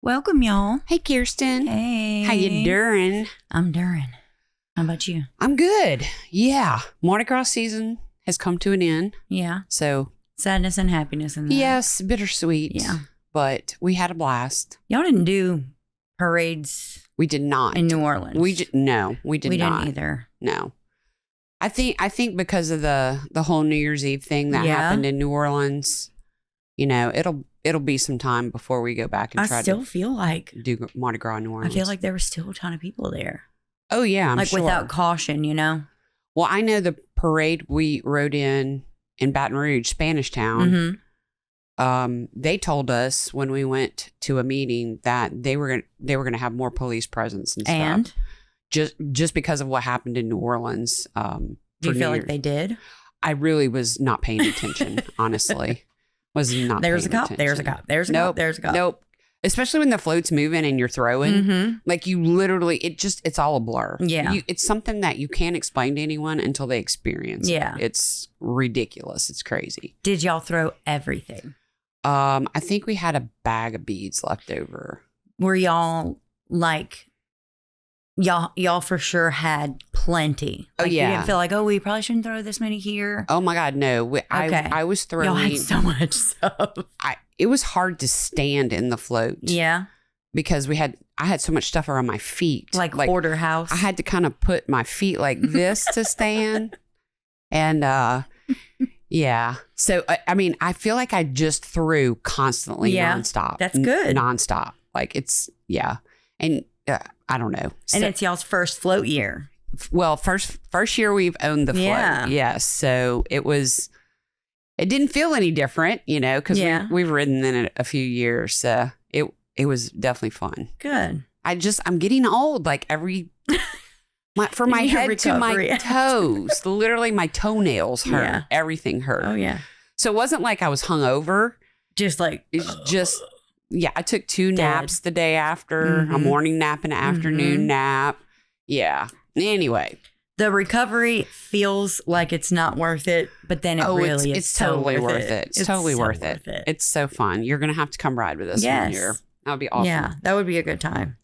Welcome, y'all. Hey, Kyrstin. Hey. How you doing? I'm Durin. How about you? I'm good. Yeah. Mardi Gras season has come to an end. Yeah. So sadness and happiness in that. Yes, bittersweet. Yeah. But we had a blast. Y'all didn't do parades. We did not. In New Orleans. No, we did not. We didn't either. No. I think because of the whole New Year's Eve thing that happened in New Orleans, you know, it'll be some time before we go back and try to still feel like do Mardi Gras in New Orleans. I feel like there was still a ton of people there. Oh yeah, I'm sure. Without caution, you know. Well, I know the parade we rode in Baton Rouge, Spanish Town. Mm-hmm. They told us when we went to a meeting that they were gonna have more police presence and stuff. And just because of what happened in New Orleans. Do you feel like they did? I really was not paying attention, honestly. Was not. There's a cop. Attention. There's a cop. There's a cop. There's a cop. Nope. Especially when the float's moving and you're throwing, like you literally, it's all a blur. Yeah. It's something that you can't explain to anyone until they experience it. It's ridiculous. It's crazy. Did y'all throw everything? I think we had a bag of beads left over. Were y'all like, y'all for sure had plenty? Like, you didn't feel like, oh, we probably shouldn't throw this many here? Oh my God, no. I was throwing. Y'all had so much stuff. It was hard to stand in the float. Yeah. Because I had so much stuff around my feet. Like porterhouse. I had to kind of put my feet like this to stand. And yeah. So, I mean, I feel like I just threw constantly nonstop. That's good. Nonstop. Like And I don't know. And it's y'all's first float year. Well, first year we've owned the float. Yeah. Yes. So it didn't feel any different, you know, because we've ridden in it a few years. So it was definitely fun. Good. I'm getting old. Like from my head to my toes, literally my toenails hurt. Yeah. Everything hurt. Oh yeah. So it wasn't like I was hungover. I took 2 naps the day after, a morning nap and an afternoon nap. Yeah. Anyway. The recovery feels like it's not worth it, but then it's totally worth it. It's totally worth it. It's so fun. You're going to have to come ride with us one year. That would be awesome. Yeah, that would be a good time.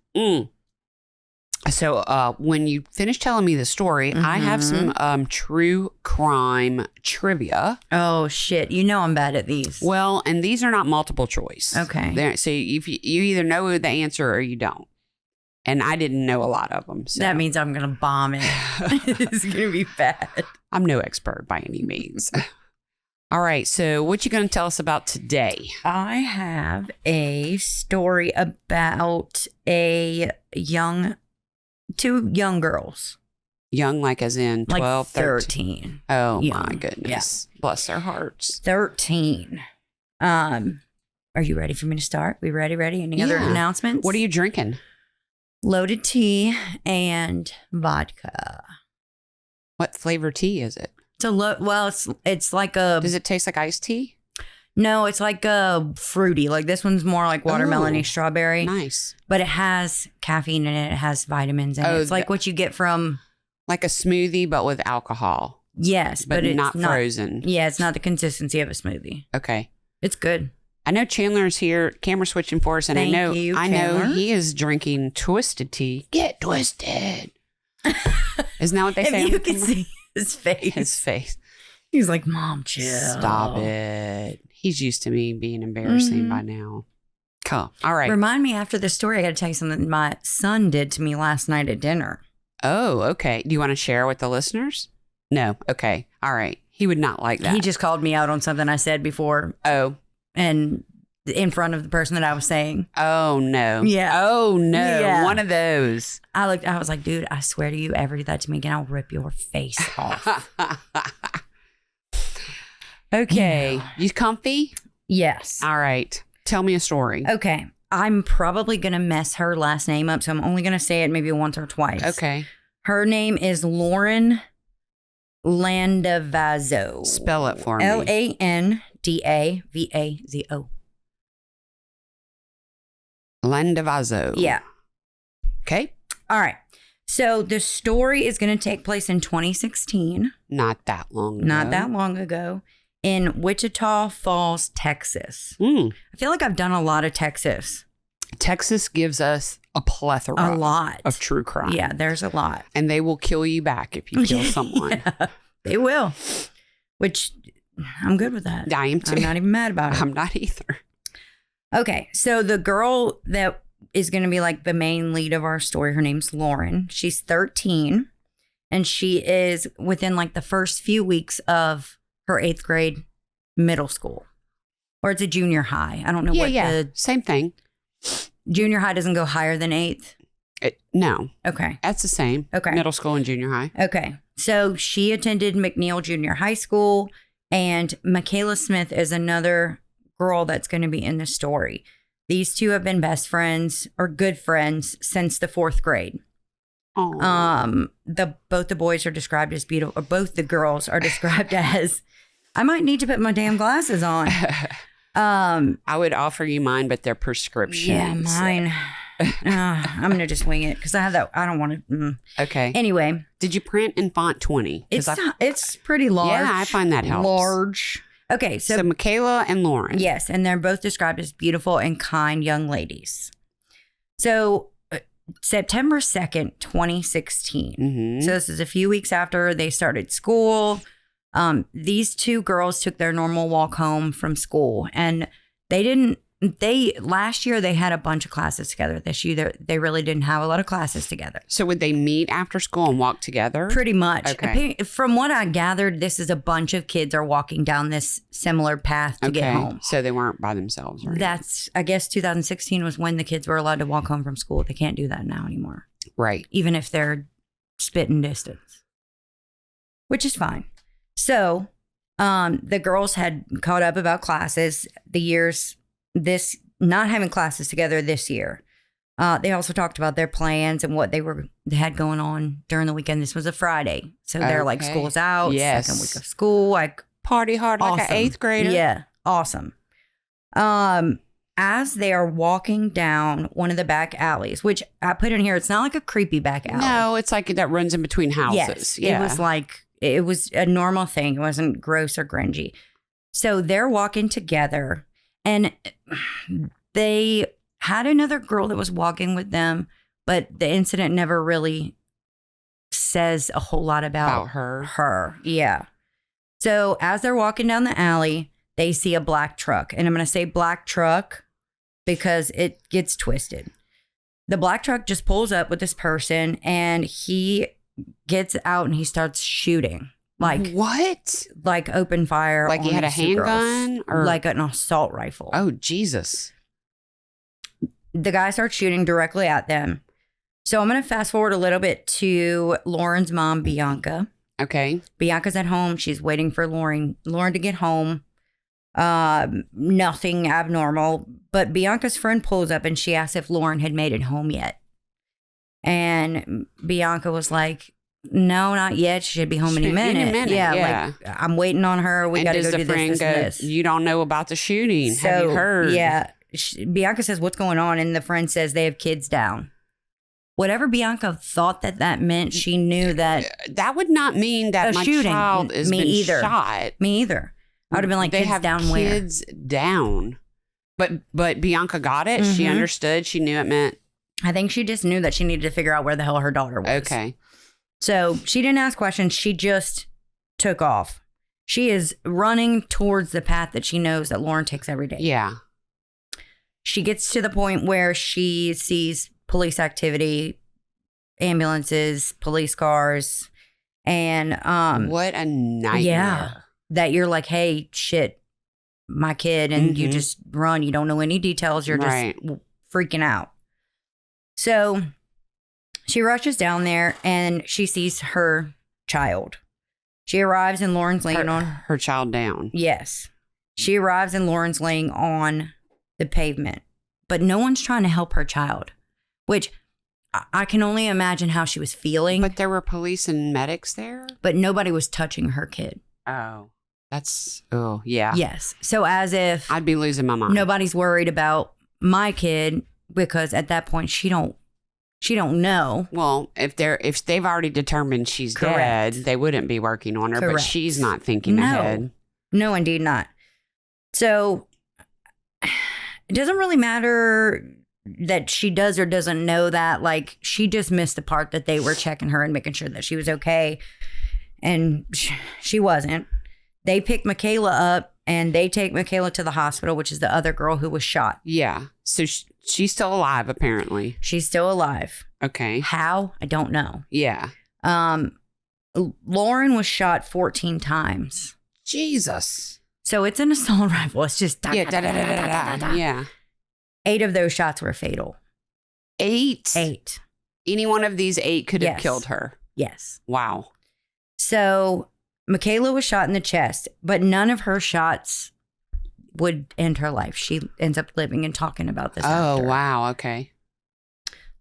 So when you finish telling me the story, I have some true crime trivia. Oh, shit. You know I'm bad at these. Well, and these are not multiple choice. Okay. So if you either know the answer or you don't. And I didn't know a lot of them. So. That means I'm going to bomb it. It's going to be bad. I'm no expert by any means. All right. So what you going to tell us about today? I have a story about two young girls. Young, like as in 12, like 13. Oh, young. My goodness. Yeah. Bless their hearts. 13. Are you ready for me to start? We ready? Any other announcements? What are you drinking? Loaded tea and vodka. What flavor tea is it? It's like a... Does it taste like iced tea? No, it's like a fruity. Like this one's more like watermelon-y strawberry. Nice. But it has caffeine in it. It has vitamins in it. It's like what you get from... Like a smoothie, but with alcohol. Yes, but it's not frozen. Yeah, it's not the consistency of a smoothie. Okay. It's good. I know Chandler's here, camera switching for us, and I know he is drinking twisted tea. Get twisted. Isn't that what they say? If you can see his face. He's like, Mom, chill. Stop it. He's used to me being embarrassing by now. Cool. All right. Remind me after this story, I got to tell you something my son did to me last night at dinner. Oh, okay. Do you want to share with the listeners? No. Okay. All right. He would not like that. He just called me out on something I said before. Oh. And in front of the person that I was saying. Oh, no. Yeah. Oh, no. Yeah. One of those. I was like, dude, I swear to you, ever do that to me again, I'll rip your face off. Okay. You comfy? Yes. All right. Tell me a story. Okay. I'm probably going to mess her last name up, so I'm only going to say it maybe once or twice. Okay. Her name is Lauren Landavazo. Spell it for me. Landavazo. Landavazo. Yeah. Okay. All right. So the story is going to take place in 2016. Not that long ago. In Wichita Falls, Texas. I feel like I've done a lot of Texas. Texas gives us a plethora of true crime. Yeah, there's a lot. And they will kill you back if you kill someone. Yeah, they will. Which I'm good with that. I am too. I'm not even mad about it. I'm not either. Okay, so the girl that is going to be like the main lead of our story, her name's Lauren. She's 13, and she is within like the first few weeks of her 8th grade middle school. Or it's a junior high. I don't know the same thing. Junior high doesn't go higher than 8th? No. Okay. That's the same. Okay. Middle school and junior high. Okay. So she attended McNeil Junior High School, and Makayla Smith is another girl that's going to be in the story. These two have been best friends or good friends since the 4th grade. Oh. Both the boys are described as beautiful, or both the girls are described as, I might need to put my damn glasses on. I would offer you mine, but they're prescriptions. Yeah, mine. I'm going to just wing it because I have that. I don't want to. Okay. Anyway. Did you print in font 20? It's pretty large. Yeah, I find that helps. Large. Okay. So Makayla and Lauren. Yes. And they're both described as beautiful and kind young ladies. So September 2nd, 2016. Mm-hmm. So this is a few weeks after they started school. These two girls took their normal walk home from school, and last year they had a bunch of classes together. This year they really didn't have a lot of classes together. So would they meet after school and walk together? Pretty much. Okay. From what I gathered, this is a bunch of kids are walking down this similar path to get home. So they weren't by themselves. Right? That's, I guess 2016 was when the kids were allowed to walk home from school. They can't do that now anymore. Right. Even if they're spitting distance, which is fine. So, the girls had caught up about classes, not having classes together this year. They also talked about their plans and what they had going on during the weekend. This was a Friday. So they're like, school's out, second week of school, like party hard, awesome. Like an 8th grader. Yeah. Awesome. As they are walking down one of the back alleys, which I put in here, it's not like a creepy back alley. No, it's like that runs in between houses. Yes, yeah. It was a normal thing. It wasn't gross or grungy. So they're walking together, and they had another girl that was walking with them, but the incident never really says a whole lot about her. Yeah. So as they're walking down the alley, they see a black truck. And I'm going to say black truck because it gets twisted. The black truck just pulls up with this person, and he gets out and he starts shooting. Like what? Like open fire. Like he had a handgun or like an assault rifle. Oh, Jesus. The guy starts shooting directly at them. So I'm going to fast forward a little bit to Lauren's mom, Bianca. Okay. Bianca's at home. She's waiting for Lauren to get home. Nothing abnormal. But Bianca's friend pulls up and she asks if Lauren had made it home yet. And Bianca was like, no, not yet. She should be home any minute. Yeah, like I'm waiting on her. We got to go do this, this. You don't know about the shooting. So, have you heard? Yeah. Bianca says, what's going on? And the friend says they have kids down. Whatever Bianca thought that meant, she knew that. That would not mean that my child is been shot. Me either. I would have been like, they have kids down. But Bianca got it. Mm-hmm. She understood. She knew it meant. I think she just knew that she needed to figure out where the hell her daughter was. Okay. So she didn't ask questions. She just took off. She is running towards the path that she knows that Lauren takes every day. Yeah. She gets to the point where she sees police activity, ambulances, police cars, and what a nightmare. Yeah. That you're like, hey, shit, my kid, and you just run. You don't know any details. You're just freaking out. So she rushes down there and she sees her child. She arrives and Lauren's laying on her child down. Yes. She arrives and Lauren's laying on the pavement, but no one's trying to help her child, which I can only imagine how she was feeling. But there were police and medics there? But nobody was touching her kid. Oh, yeah. Yes. So as if I'd be losing my mind. Nobody's worried about my kid because at that point she don't know. Well, if they've already determined she's dead, they wouldn't be working on her. Correct. But she's not thinking ahead. No, indeed not. So it doesn't really matter that she does or doesn't know that. Like, she just missed the part that they were checking her and making sure that she was okay. And she wasn't. They pick Makayla up and they take Makayla to the hospital, which is the other girl who was shot. Yeah. So she's still alive, apparently. She's still alive. Okay. How? I don't know. Yeah. Lauren was shot 14 times. Jesus. So it's an assault rifle. It's just... Yeah. 8 of those shots were fatal. 8? 8. Any one of these 8 could have killed her. Yes. Wow. So Makayla was shot in the chest, but none of her shots would end her life. She ends up living and talking about this. Oh, after. wow. Okay.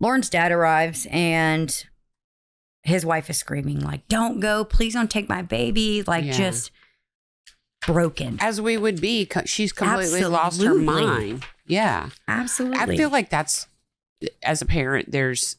Lauren's dad arrives and his wife is screaming like, don't go. Please don't take my baby. Like, just broken. As we would be. She's completely lost her mind. Yeah. Absolutely. I feel like that's, as a parent, there's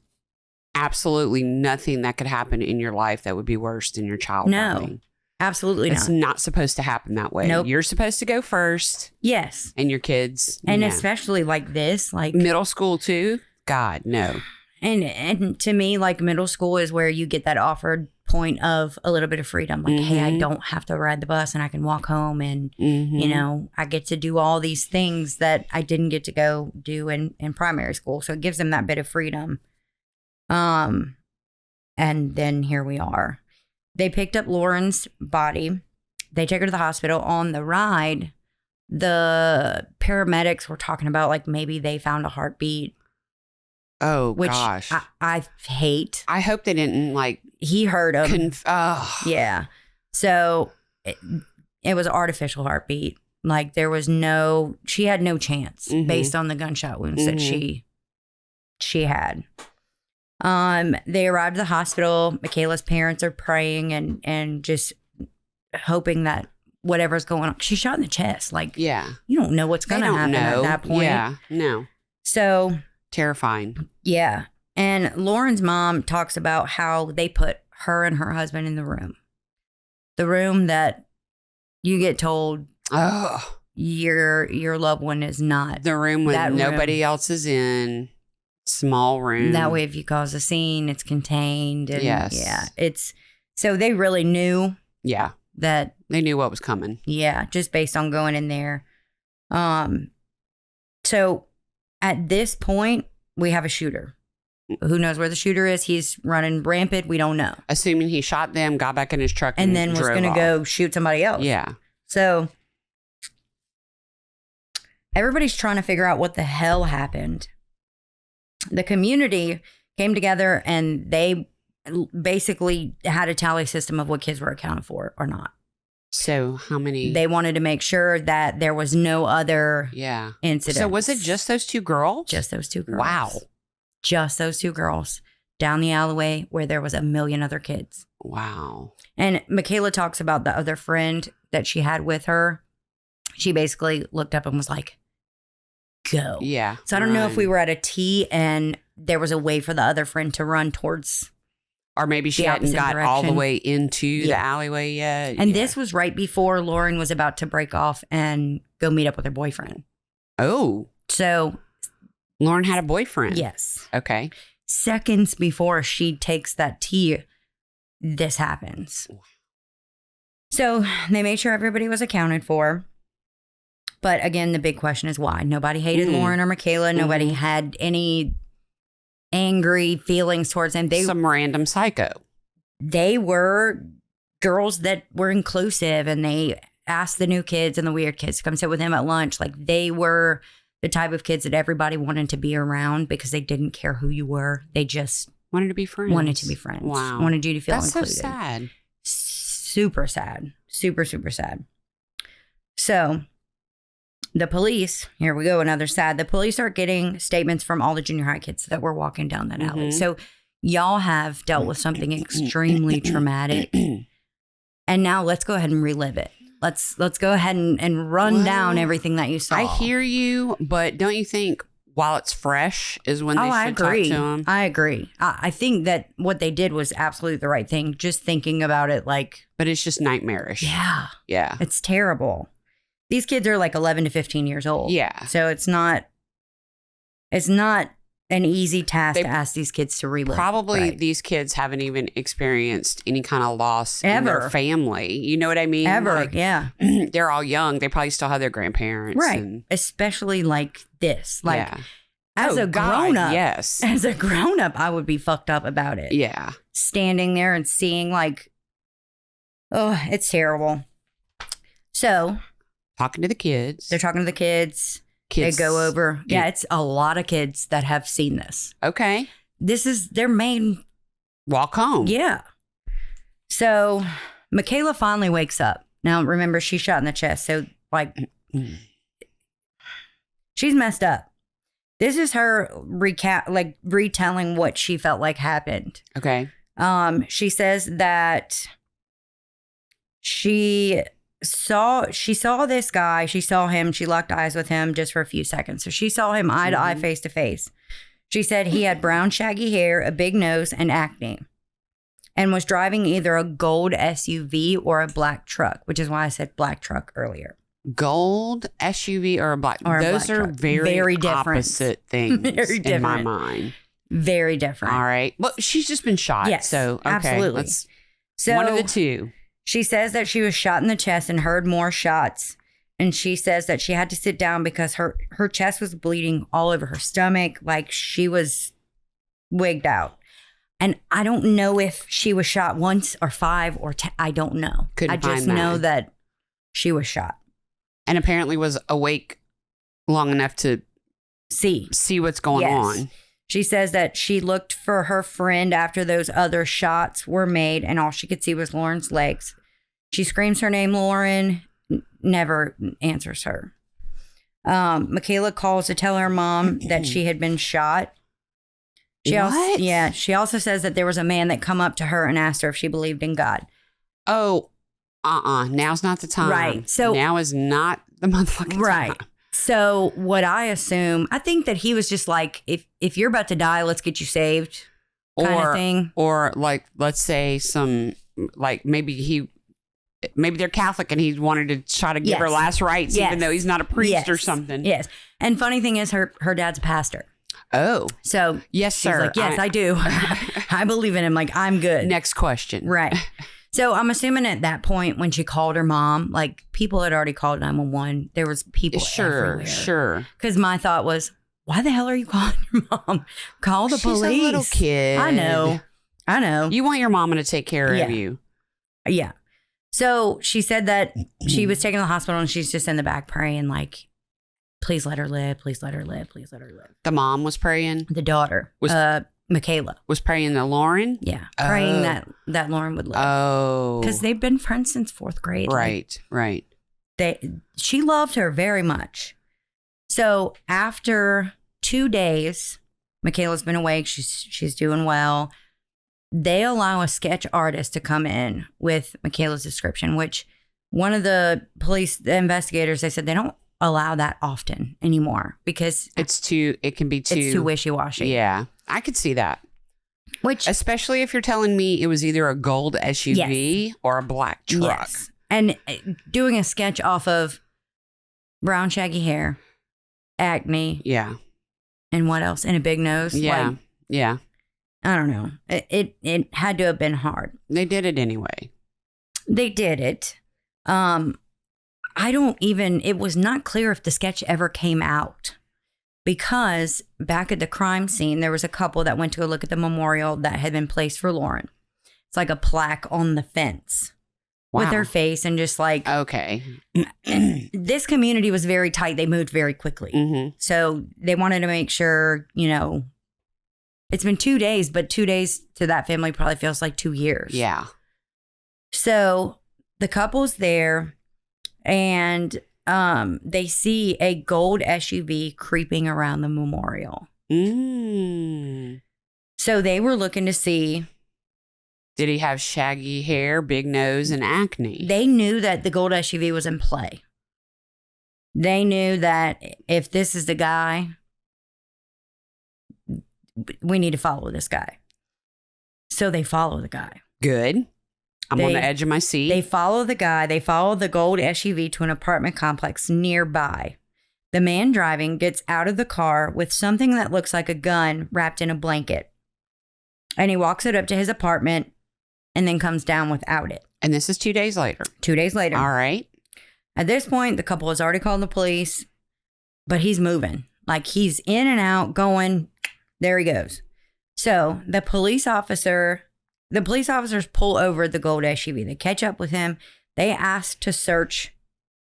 absolutely nothing that could happen in your life that would be worse than your child dying. Absolutely not. It's not supposed to happen that way. Nope. You're supposed to go first. Yes. And your kids. And especially like this, like middle school too. God, no. And to me, like, middle school is where you get that offered point of a little bit of freedom. Like, hey, I don't have to ride the bus and I can walk home and, you know, I get to do all these things that I didn't get to go do in primary school. So it gives them that bit of freedom. And then here we are. They picked up Lauren's body. They took her to the hospital. On the ride, the paramedics were talking about, like, maybe they found a heartbeat. Oh, which gosh. I hate. I hope they didn't, like... He heard him. Yeah. So it was artificial heartbeat. Like, there was she had no chance based on the gunshot wounds that she had. They arrived at the hospital. Makayla's parents are praying and just hoping that whatever's going on. She's shot in the chest. Like, you don't know what's going to happen at that point. Yeah, no. So... terrifying. Yeah. And Lauren's mom talks about how they put her and her husband in the room. The room that you get told your loved one is not. The room when nobody else is in. Small room. That way, if you cause a scene, it's contained. And yes. Yeah. So they really knew. Yeah. That. They knew what was coming. Yeah. Just based on going in there. So at this point, we have a shooter. Who knows where the shooter is? He's running rampant. We don't know. Assuming he shot them, got back in his truck, and then was going to go shoot somebody else. Yeah. So everybody's trying to figure out what the hell happened. The community came together and they basically had a tally system of what kids were accounted for or not. So how many? They wanted to make sure that there was no other incidents. So was it just those 2 girls? Just those 2 girls. Wow. Just those 2 girls down the alleyway where there was a million other kids. Wow. And Makayla talks about the other friend that she had with her. She basically looked up and was like, go. Yeah. So I don't know if we were at a T and there was a way for the other friend to run towards. Or maybe she hadn't got all the way into the alleyway yet. And this was right before Lauren was about to break off and go meet up with her boyfriend. Oh. So Lauren had a boyfriend. Yes. Okay. Seconds before she takes that T, this happens. So they made sure everybody was accounted for. But again, the big question is why? Nobody hated Lauren or Makayla. Nobody had any angry feelings towards them. Some random psycho. They were girls that were inclusive, and they asked the new kids and the weird kids to come sit with them at lunch. Like, they were the type of kids that everybody wanted to be around because they didn't care who you were. They just wanted to be friends. Wow. Wanted you to feel included. That's so sad. Super sad. Super, super sad. So the police, here we go, another sad. The police are getting statements from all the junior high kids that were walking down that alley. So y'all have dealt with something extremely traumatic. And now let's go ahead and relive it. Let's go ahead and run down everything that you saw. I hear you, but don't you think while it's fresh is when they should talk to them? I agree. I think that what they did was absolutely the right thing. Just thinking about it, like. But it's just nightmarish. Yeah. Yeah. It's terrible. These kids are like 11 to 15 years old. Yeah. So it's not It's not an easy task to ask these kids to relive. Probably these kids haven't even experienced any kind of loss Ever. in their family. You know what I mean? Ever, Like, yeah. They're all young. They probably still have their grandparents. Right. And, especially like this. Like, yeah. as a grown-up. Yes. As a grown-up, I would be fucked up about it. Yeah. Standing there and seeing like, oh, it's terrible. So. Talking to the kids. They're talking to the kids. They go over. Yeah, it's a lot of kids that have seen this. Okay. This is their main walk home. Yeah. So Makayla finally wakes up. Now, remember, she's shot in the chest. So, like, she's messed up. This is her retelling what she felt like happened. Okay. She says that she saw this guy. She saw him. She locked eyes with him just for a few seconds. So she saw him eye to eye, face to face. She said he had brown, shaggy hair, a big nose, and acne, and was driving either a gold SUV or a black truck, which is why I said black truck earlier. Gold SUV or a black? Or those black are truck. very different. opposite things Very in my different. mind. Very different. All right. Well, she's just been shot. Yes, So, okay. absolutely. So one of the two. She says that she was shot in the chest and heard more shots. And she says that she had to sit down because her chest was bleeding all over her stomach, like she was wigged out. And I don't know if she was shot once or 5 or 10. I don't know. I just know that she was shot. And apparently was awake long enough to see what's going on. She says that she looked for her friend after those other shots were made, and all she could see was Lauren's legs. She screams her name, Lauren, never answers her. Makayla calls to tell her mom that she had been shot. She also says that there was a man that come up to her and asked her if she believed in God. Oh, now's not the time. Right. So now is not the motherfucking right. time. So what I think that he was just like, if you're about to die, let's get you saved kind of thing. Or like, let's say maybe they're Catholic and he wanted to try to give her last rites, even though he's not a priest or something. Yes. And funny thing is her dad's a pastor. Oh. So yes, she's sir. Like, yes, I do. I believe in him. Like, I'm good. Next question. Right. So I'm assuming at that point when she called her mom, like people had already called 911. There was people everywhere. Sure. Because my thought was, why the hell are you calling your mom? Call the police. She's a little kid. I know. You want your mama to take care of you. Yeah. So she said that she was taken to the hospital and she's just in the back praying like, please let her live. Please let her live. Please let her live. The mom was praying? The daughter, Makayla. Was praying to Lauren? Yeah. Praying that Lauren would live. Oh. Because they've been friends since 4th grade. Right. She loved her very much. So after 2 days, Makayla's been awake. She's doing well. They allow a sketch artist to come in with Makayla's description, which one of the investigators, they said they don't allow that often anymore because it's too wishy-washy. Yeah, I could see that. Which, especially if you're telling me it was either a gold SUV or a black truck. Yes. And doing a sketch off of brown shaggy hair, acne. Yeah. And what else? And a big nose. Yeah. Yeah. I don't know. It had to have been hard. They did it anyway. They did it. It was not clear if the sketch ever came out because back at the crime scene, there was a couple that went to go look at the memorial that had been placed for Lauren. It's like a plaque on the fence with her face and just like, okay. This community was very tight. They moved very quickly. Mm-hmm. So they wanted to make sure, it's been 2 days, but 2 days to that family probably feels like 2 years. Yeah. So the couple's there and they see a gold SUV creeping around the memorial. So they were looking to see. Did he have shaggy hair, big nose, and acne? They knew that the gold SUV was in play. They knew that if this is the guy, we need to follow this guy. So they follow the guy. Good. I'm on the edge of my seat. They follow the guy. They follow the gold SUV to an apartment complex nearby. The man driving gets out of the car with something that looks like a gun wrapped in a blanket. And he walks it up to his apartment and then comes down without it. And this is 2 days later. 2 days later. All right. At this point, the couple has already called the police, but he's moving. Like he's in and out, going, there he goes. So the police officers pull over the gold SUV. They catch up with him. They ask to search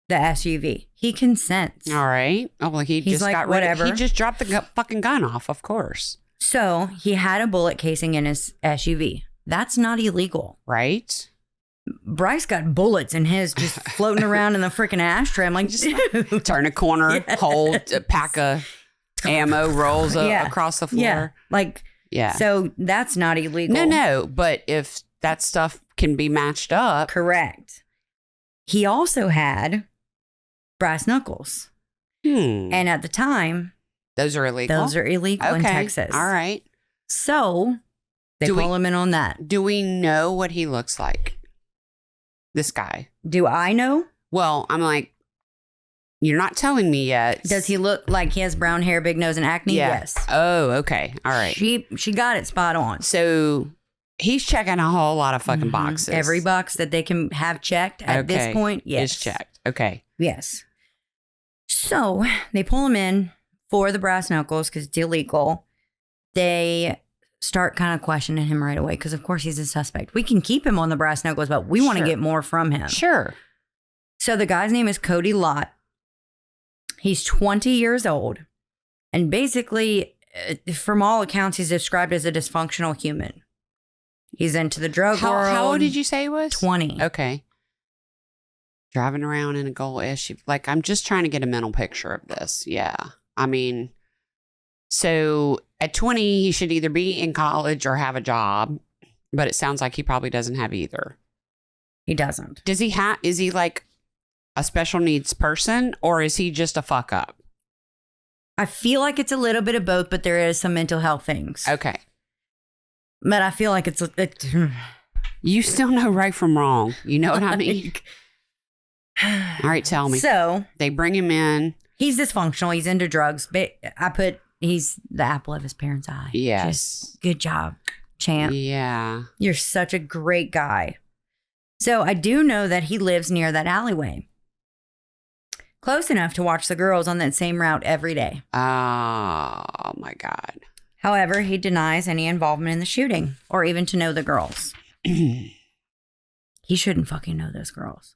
the SUV. He consents. All right. Oh, well, he's just like, got whatever. He just dropped the fucking gun off, of course. So he had a bullet casing in his SUV. That's not illegal. Right? Bryce got bullets in his just floating around in the freaking ashtray. I'm like, dude. Turn a corner, hold a pack of ammo, rolls across the floor. Yeah. Like, yeah. So that's not illegal. No. But if that stuff can be matched up. Correct. He also had brass knuckles. And at the time, those are illegal. In Texas. All right. So they pull him in on that. Do we know what he looks like? This guy. Do I know? Well, I'm like, you're not telling me yet. Does he look like he has brown hair, big nose, and acne? Yeah. Yes. Oh, okay. All right. She got it spot on. So he's checking a whole lot of fucking boxes. Every box that they can have checked at this point, yes. Is checked. Okay. Yes. So they pull him in for the brass knuckles because it's illegal. They start kind of questioning him right away because, of course, he's a suspect. We can keep him on the brass knuckles, but we want to get more from him. Sure. So the guy's name is Kody Lott. He's 20 years old. And basically, from all accounts, he's described as a dysfunctional human. He's into the drug world. How old did you say he was? 20. Okay. Driving around in a gold SUV. Like, I'm just trying to get a mental picture of this. Yeah. I mean, so at 20, he should either be in college or have a job. But it sounds like he probably doesn't have either. He doesn't. Is he like a special needs person, or is he just a fuck up? I feel like it's a little bit of both, but there is some mental health things. Okay. But I feel like it's you still know right from wrong. You know what I mean? All right, tell me. So they bring him in. He's dysfunctional. He's into drugs. But he's the apple of his parents' eye. Yes. Just good job, champ. Yeah. You're such a great guy. So I do know that he lives near that alleyway. Close enough to watch the girls on that same route every day. Oh, my God. However, he denies any involvement in the shooting or even to know the girls. He shouldn't fucking know those girls.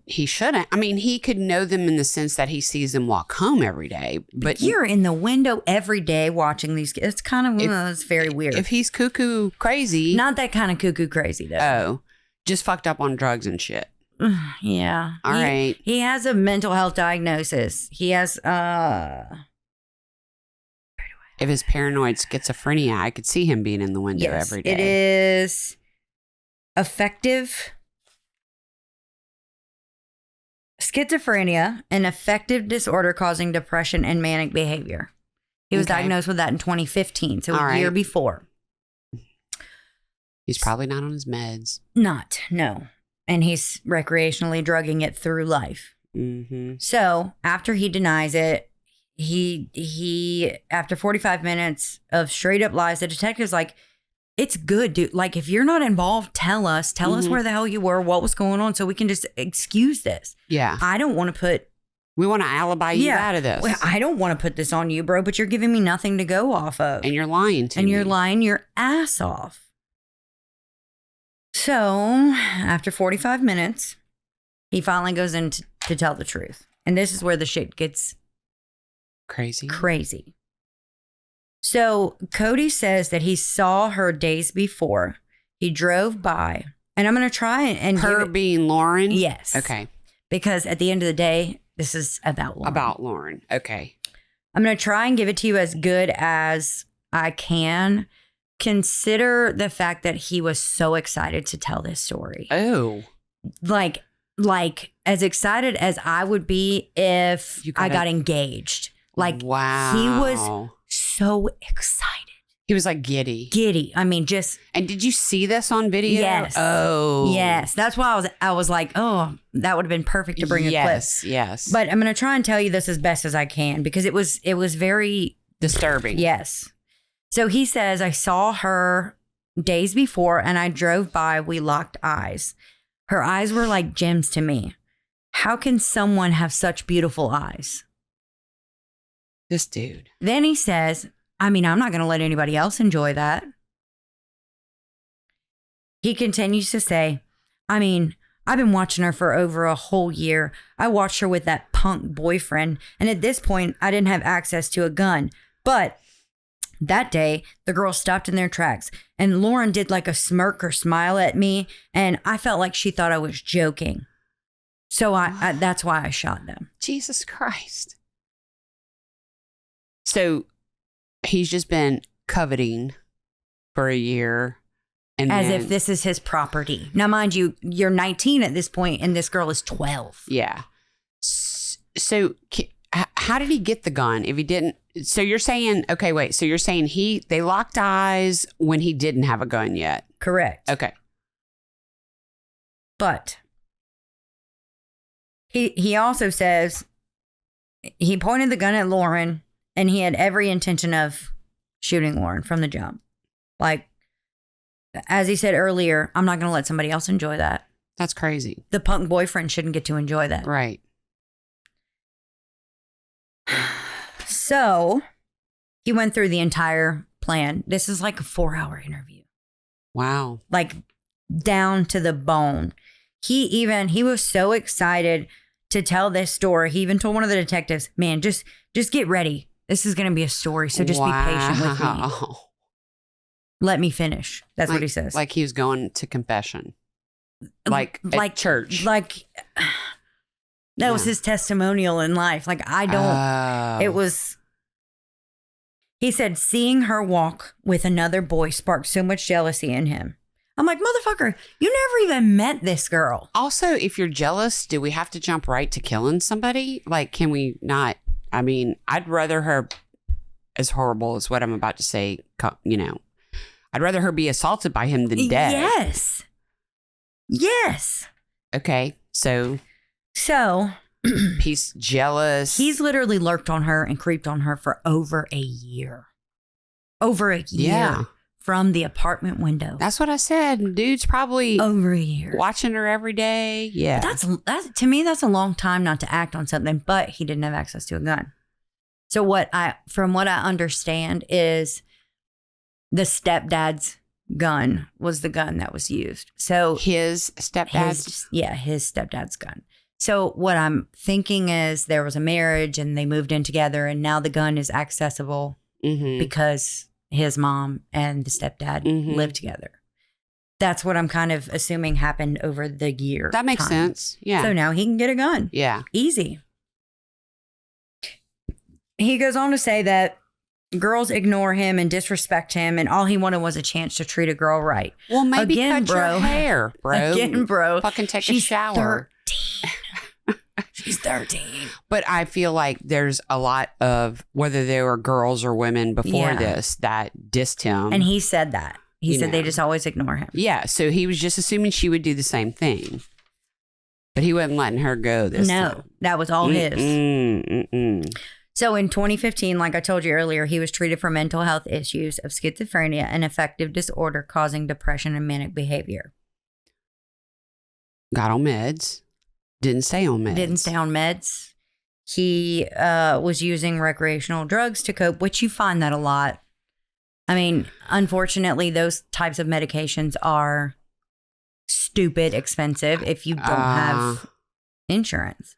He shouldn't. I mean, he could know them in the sense that he sees them walk home every day. But you're in the window every day watching these. It's kind of it's very weird. If he's cuckoo crazy. Not that kind of cuckoo crazy, though. Oh, just fucked up on drugs and shit. Yeah. All right. He has a mental health diagnosis. He has if his paranoid schizophrenia, I could see him being in the window every day. It is affective schizophrenia, an affective disorder causing depression and manic behavior. He was diagnosed with that in 2015, so a year before. He's probably not on his meds. No. And he's recreationally drugging it through life. Mm-hmm. So after he denies it, he after 45 minutes of straight up lies, the detective's like, it's good, dude. Like, if you're not involved, tell us where the hell you were, what was going on, so we can just excuse this. Yeah. I don't want to put... We want to alibi you out of this. Well, I don't want to put this on you, bro, but you're giving me nothing to go off of. And you're lying to me. And you're lying your ass off. So, after 45 minutes, he finally goes in to tell the truth. And this is where the shit gets... Crazy. So, Kody says that he saw her days before. He drove by. And I'm going to try and... Her being Lauren? Yes. Okay. Because at the end of the day, this is about Lauren. About Lauren. Okay. I'm going to try and give it to you as good as I can. Consider the fact that he was so excited to tell this story. Oh. Like as excited as I would be if I got engaged. Like, wow. He was so excited. He was like giddy. Giddy. I mean, just. And did you see this on video? Yes. Oh. Yes. That's why I was like, oh, that would have been perfect to bring a clip. Yes. But I'm going to try and tell you this as best as I can because it was very disturbing. Yes. So he says, I saw her days before and I drove by. We locked eyes. Her eyes were like gems to me. How can someone have such beautiful eyes? This dude. Then he says, I mean, I'm not going to let anybody else enjoy that. He continues to say, I mean, I've been watching her for over a whole year. I watched her with that punk boyfriend. And at this point, I didn't have access to a gun. But that day, the girls stopped in their tracks. And Lauren did like a smirk or smile at me. And I felt like she thought I was joking. So I that's why I shot them. Jesus Christ. So he's just been coveting for a year. And as if this is his property. Now, mind you, you're 19 at this point and this girl is 12. Yeah. So how did he get the gun if he didn't? So you're saying, okay, wait. So you're saying they locked eyes when he didn't have a gun yet? Correct. Okay. But he also says he pointed the gun at Lauren and he had every intention of shooting Lauren from the jump. Like, as he said earlier, I'm not going to let somebody else enjoy that. That's crazy. The punk boyfriend shouldn't get to enjoy that. Right. So he went through the entire plan. This is like a 4-hour interview. Wow. Like down to the bone. He was so excited to tell this story. He even told one of the detectives, man, just get ready. This is going to be a story. So just be patient with me. Let me finish. That's what he says. Like he was going to confession. Like at church. Like that was his testimonial in life. Like it was. He said, seeing her walk with another boy sparked so much jealousy in him. I'm like, motherfucker, you never even met this girl. Also, if you're jealous, do we have to jump right to killing somebody? Like, can we not? I mean, I'd rather her, as horrible as what I'm about to say, I'd rather her be assaulted by him than dead. Yes. Okay. So he's jealous. He's literally lurked on her and creeped on her for over a year. Yeah. From the apartment window. That's what I said. Dude's probably over a year watching her every day. Yeah. That's to me, that's a long time not to act on something, but he didn't have access to a gun. So from what I understand is the stepdad's gun was the gun that was used. So his stepdad's? His stepdad's gun. So what I'm thinking is there was a marriage and they moved in together and now the gun is accessible because his mom and the stepdad lived together. That's what I'm kind of assuming happened over the year. That makes sense. Yeah. So now he can get a gun. Yeah. Easy. He goes on to say that girls ignore him and disrespect him, and all he wanted was a chance to treat a girl right. Well, maybe cut your hair, bro. Again, bro. Fucking take a shower. 13. She's 13. But I feel like there's a lot of, whether they were girls or women before this, that dissed him. And he said that. He said they just always ignore him. Yeah, so he was just assuming she would do the same thing. But he wasn't letting her go this time. No, that was all his. So in 2015, like I told you earlier, he was treated for mental health issues of schizophrenia and affective disorder causing depression and manic behavior. Got on meds. Didn't stay on meds. He was using recreational drugs to cope, which you find that a lot. I mean, unfortunately, those types of medications are stupid expensive if you don't have insurance.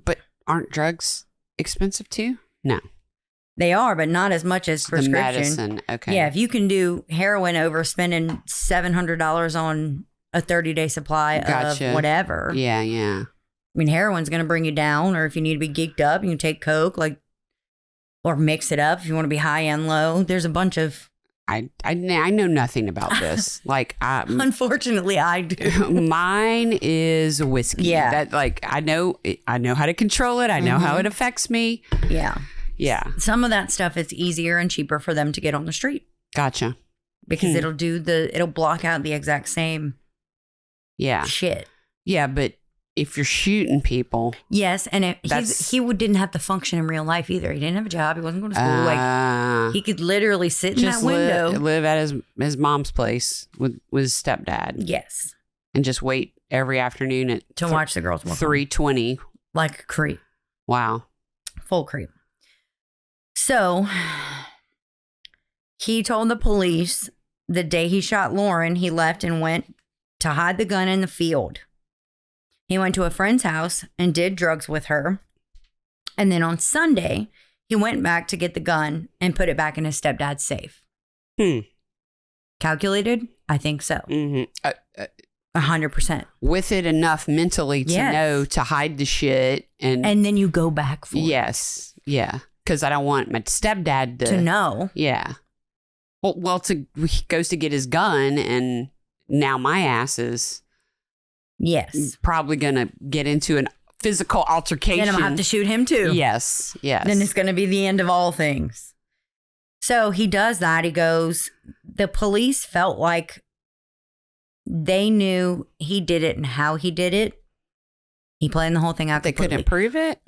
But aren't drugs expensive too? No. They are, but not as much as prescription. The medicine, okay. Yeah, if you can do heroin over spending $700 on a 30-day supply of whatever. Yeah. I mean, heroin's going to bring you down, or if you need to be geeked up, you can take coke, or mix it up if you want to be high and low. There's a bunch of... I know nothing about this. Unfortunately, I do. Mine is whiskey. Yeah. That I know how to control it. I know how it affects me. Yeah. Yeah. Some of that stuff is easier and cheaper for them to get on the street. Gotcha. Because it'll block out the exact same shit. Yeah, but if you're shooting people. Yes, and he didn't have to function in real life either. He didn't have a job. He wasn't going to school. Like he could literally sit in that window. Live at his mom's place with his stepdad. Yes. And just wait every afternoon to watch the girls walk 3:20. Like a creep. Wow. Full creep. So he told the police the day he shot Lauren, he left and went to hide the gun in the field. He went to a friend's house and did drugs with her. And then on Sunday, he went back to get the gun and put it back in his stepdad's safe. Calculated? I think so. 100%. With it enough mentally to know to hide the shit. And then you go back for it. Yes. Yeah. Because I don't want my stepdad to know. Yeah. Well, he goes to get his gun, and now my ass is probably going to get into a physical altercation. And I'm going to have to shoot him too. Yes. Then it's going to be the end of all things. So he does that. He goes, the police felt like they knew he did it and how he did it. He planned the whole thing out completely. They couldn't prove it?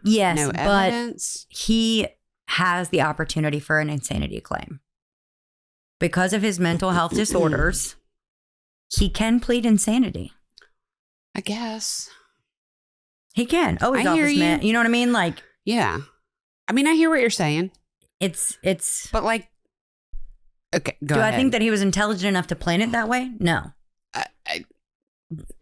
Yes, no evidence? But he has the opportunity for an insanity claim. Because of his mental health disorders, he can plead insanity. I guess. He can. Oh, he's office man. You know what I mean? Like, yeah. I mean, I hear what you're saying. It's. But like, okay, go ahead. I think that he was intelligent enough to plan it that way? No.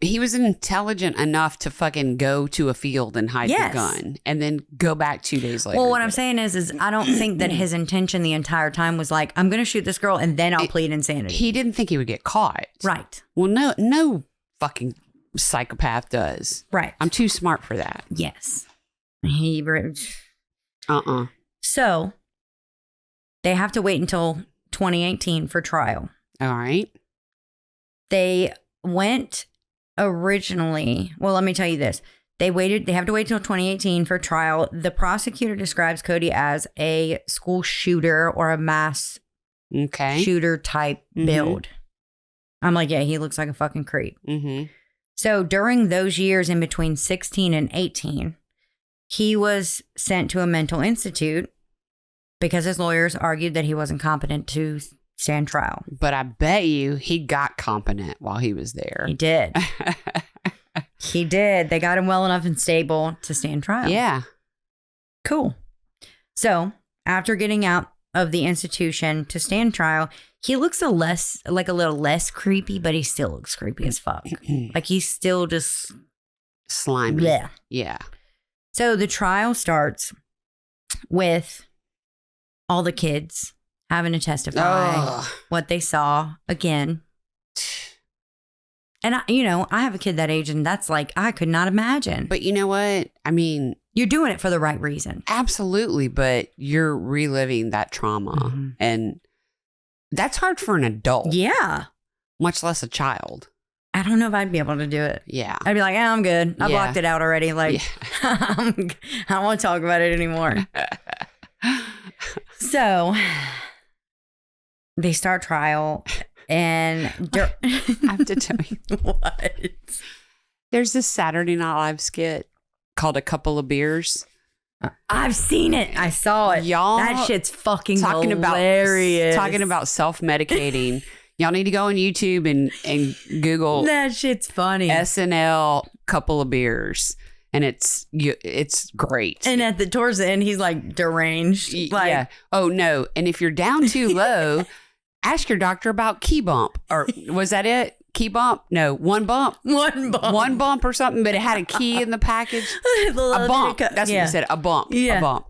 He was intelligent enough to fucking go to a field and hide the gun and then go back 2 days later. Well, what I'm saying is I don't think that his intention the entire time was like, I'm going to shoot this girl and then I'll plead insanity. He didn't think he would get caught. Right. Well, no fucking psychopath does. Right. I'm too smart for that. Yes. So they have to wait until 2018 for trial. All right. They went originally, well, let me tell you this. They have to wait till 2018 for trial. The prosecutor describes Kody as a school shooter or a mass shooter type build. I'm like, yeah, he looks like a fucking creep. So during those years in between 16 and 18, he was sent to a mental institute because his lawyers argued that he wasn't competent to stand trial. But I bet you he got competent while he was there. He did. He did. They got him well enough and stable to stand trial. Yeah. Cool. So after getting out of the institution to stand trial, he looks a little less creepy, but he still looks creepy as fuck. Like he's still just slimy. Bleh. Yeah. So the trial starts with all the kids having to testify what they saw again. And I have a kid that age, and that's like, I could not imagine. But you know what? I mean, you're doing it for the right reason. Absolutely. But you're reliving that trauma. And that's hard for an adult. Yeah. Much less a child. I don't know if I'd be able to do it. Yeah. I'd be like, I'm good. I blocked it out already. Like, I don't want to talk about it anymore. So they start trial, and I have to tell you what? There's this Saturday Night Live skit called "A Couple of Beers." I've seen it. I saw it. Y'all, that shit's fucking hilarious. Talking about self-medicating. Y'all need to go on YouTube and Google that shit's funny. SNL "Couple of Beers." And it's great. And towards the end, he's like deranged. Like, yeah. Oh no. And if you're down too low, ask your doctor about key bump. Or was that it? Key bump? No, one bump. One bump or something. But it had a key in the package. A bump. That's what you said. A bump. Yeah. A bump.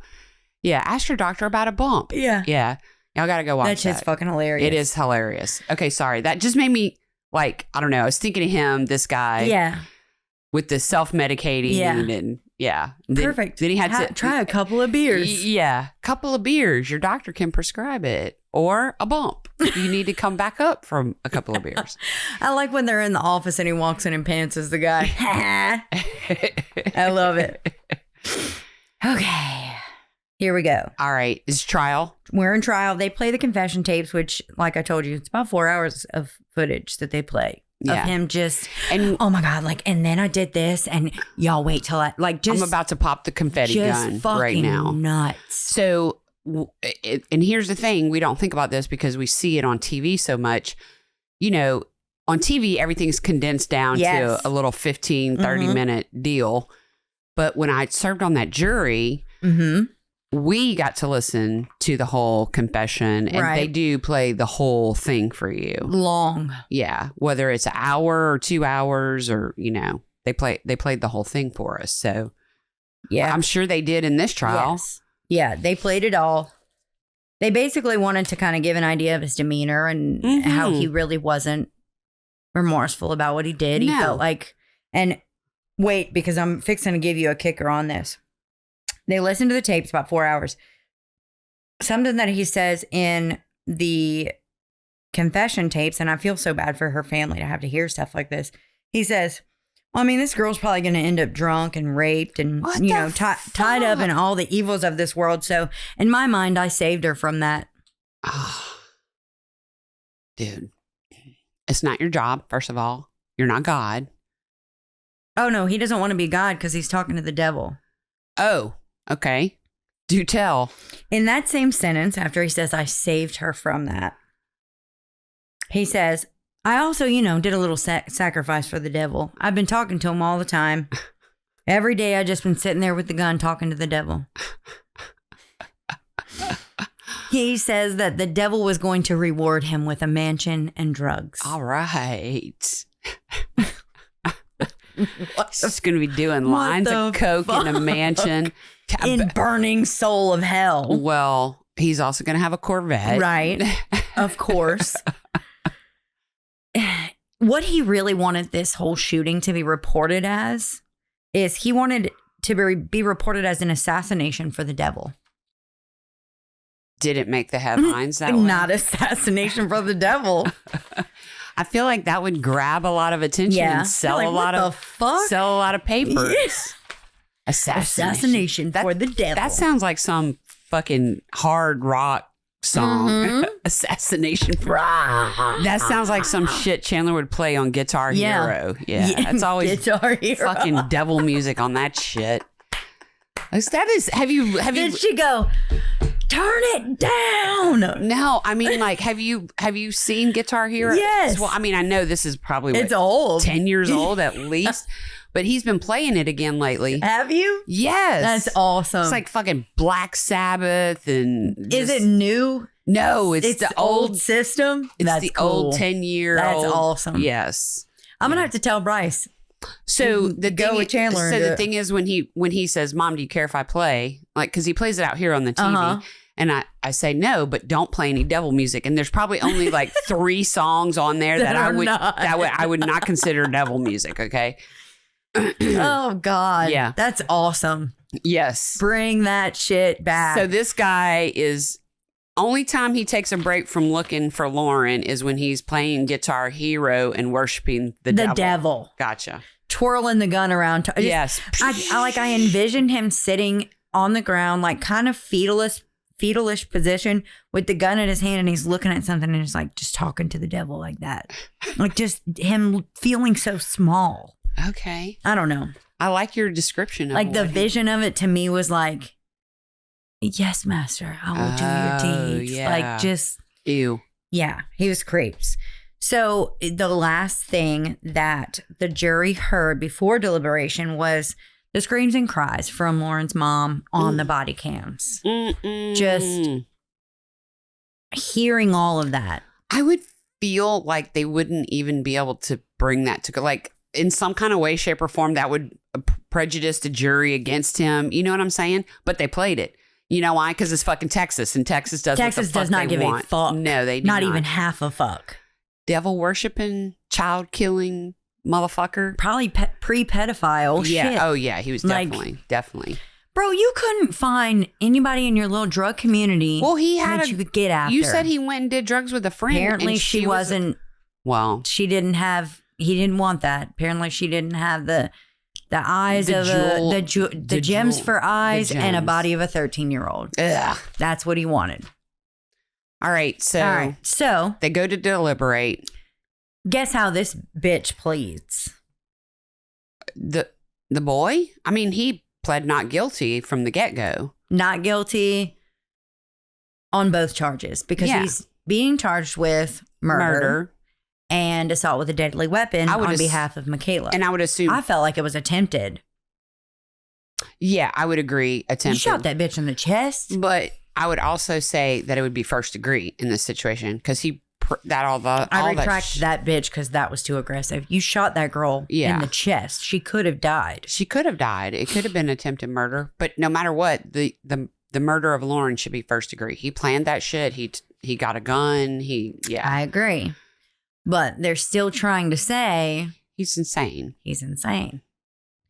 Yeah. Ask your doctor about a bump. Yeah. Yeah. Y'all got to go watch that. That shit's fucking hilarious. It is hilarious. Okay, sorry. That just made me like, I don't know. I was thinking of him, this guy. Yeah. With the self-medicating and perfect. Then he had to try a couple of beers. Yeah, couple of beers. Your doctor can prescribe it, or a bump. You need to come back up from a couple of beers. I like when they're in the office and he walks in and pants as the guy. I love it. Okay, Here we go. All right. It's trial. We're in trial. They play the confession tapes, which, like I told you, it's about 4 hours of footage that they play of him just, and oh my God, like, and then I did this, and y'all wait till I, like, just. I'm about to pop the confetti gun right now. Nuts. So, and here's the thing. We don't think about this because we see it on TV so much. You know, on TV, everything's condensed down to a little 15, 30-minute deal. But when I served on that jury, we got to listen to the whole confession, and they do play the whole thing for you. Long. Yeah. Whether it's an hour or 2 hours, or, you know, they played the whole thing for us. So yeah, I'm sure they did in this trial. Yes. Yeah. They played it all. They basically wanted to kind of give an idea of his demeanor and how he really wasn't remorseful about what he did. He felt like, and wait, because I'm fixing to give you a kicker on this. They listened to the tapes about 4 hours. Something that he says in the confession tapes, and I feel so bad for her family to have to hear stuff like this. He says, well, I mean, this girl's probably going to end up drunk and raped and, you know, tied up in all the evils of this world. So in my mind, I saved her from that. Oh, dude, it's not your job, first of all. You're not God. Oh, no, he doesn't want to be God because he's talking to the devil. Oh, okay. Do tell. In that same sentence, after he says, I saved her from that, he says, I also, you know, did a little sacrifice for the devil. I've been talking to him all the time. Every day I just been sitting there with the gun talking to the devil. He says that the devil was going to reward him with a mansion and drugs. All right. He's going to be doing lines of coke in a mansion. In burning soul of hell. Well, he's also going to have a Corvette. Right. Of course. What he really wanted this whole shooting to be reported as is he wanted to be reported as an assassination for the devil. Did it make the headlines that way? Not assassination for the devil. I feel like that would grab a lot of attention and sell a lot of papers. Yeah. Assassination for the devil. That sounds like some fucking hard rock song. Assassination for that sounds like some shit Chandler would play on Guitar Hero. Yeah. It's always Guitar Hero. Fucking devil music on that shit. That is, have you Did she go, turn it down? No, I mean, like, have you seen Guitar Hero? Yes. Well, I mean, I know this is probably it's old, 10 years old at least, but he's been playing it again lately. Have you? Yes. That's awesome. It's like fucking Black Sabbath and is it new? No, it's the old system. It's That's the cool. old 10-year old. That's awesome. Yes. I'm gonna have to tell Bryce. So the go with Chandler. So the thing is, when he says, "Mom, do you care if I play?" Like, because he plays it out here on the TV, and I say no, but don't play any devil music. And there's probably only like 3 songs on there that I would not consider devil music. Okay. Oh God. Yeah. That's awesome. Yes. Bring that shit back. So this guy is. Only time he takes a break from looking for Lauren is when he's playing Guitar Hero and worshiping the devil. Gotcha. Twirling the gun around. Yes. I envisioned him sitting on the ground, like kind of fetalish position with the gun in his hand, and he's looking at something and he's like just talking to the devil like that. Like just him feeling so small. Okay. I don't know. I like your description of like the vision of it to me was like, yes, master, I will do your deeds. Yeah. Like just ew. Yeah, he was creeps. So the last thing that the jury heard before deliberation was the screams and cries from Lauren's mom on the body cams. Just hearing all of that. I would feel like they wouldn't even be able to bring that to like in some kind of way, shape, or form that would prejudice the jury against him. You know what I'm saying? But they played it. You know why? Because it's fucking Texas, and Texas does what the fuck does not give want. a fuck. No, they do not even half a fuck. Devil worshiping, child killing motherfucker. Probably pre-pedophile. Yeah. Shit. Oh yeah, he was definitely. Bro, you couldn't find anybody in your little drug community. Well, he had you could get after. You said he went and did drugs with a friend. Apparently, she wasn't. Well, she didn't have. He didn't want that. Apparently, she didn't have the The eyes The of jewel- the gems jewel- for eyes the and a gems. body of a 13-year-old. Ugh. That's what he wanted. All right. So they go to deliberate. Guess how this bitch pleads? The boy? I mean, he pled not guilty from the get-go. Not guilty on both charges because he's being charged with murder and assault with a deadly weapon on behalf of Makayla. And I would assume... I felt like it was attempted. Yeah, I would agree. Attempted. You shot that bitch in the chest. But I would also say that it would be first degree in this situation because he... I retract that bitch because that was too aggressive. You shot that girl in the chest. She could have died. She could have died. It could have been attempted murder. But no matter what, the murder of Lauren should be first degree. He planned that shit. He got a gun. I agree. But they're still trying to say... He's insane. He's insane.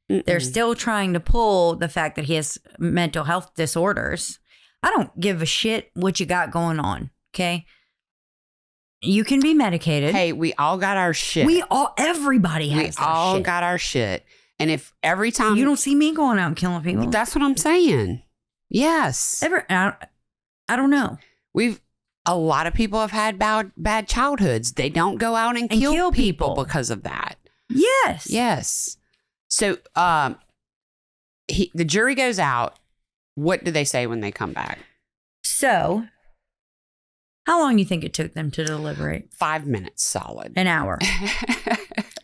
They're still trying to pull the fact that he has mental health disorders. I don't give a shit what you got going on, okay? You can be medicated. Hey, we all got our shit. Everybody has We all got our shit. And if every time... You don't see me going out and killing people. That's what I'm saying. Yes. I don't know. A lot of people have had bad childhoods. They don't go out and kill people because of that. Yes. Yes. So the jury goes out. What do they say when they come back? So, how long do you think it took them to deliberate? 5 minutes solid. An hour.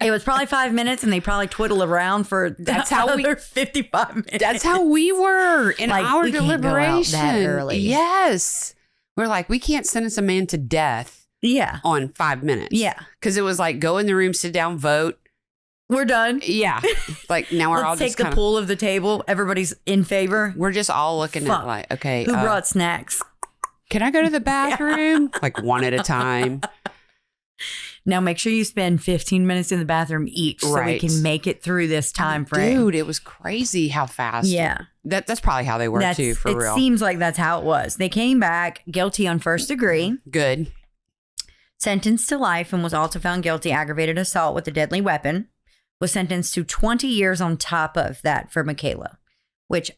It was probably 5 minutes, and they probably twiddle around for another 55 minutes. That's how we were in our deliberation. Can't go out that early. Yes. We're like, we can't sentence a man to death. Yeah. On 5 minutes. Yeah. Because it was like, go in the room, sit down, vote. We're done. Yeah. Like now we're all just take the pool of the table. Everybody's in favor. We're just all looking at like, okay. Who brought snacks? Can I go to the bathroom? Like one at a time. Now make sure you spend 15 minutes in the bathroom each so we can make it through this time frame. Dude, it was crazy how fast. Yeah. That's probably how they were too, for real. It seems like that's how it was. They came back guilty on first degree. Good. Sentenced to life and was also found guilty aggravated assault with a deadly weapon. Was sentenced to 20 years on top of that for Makayla, which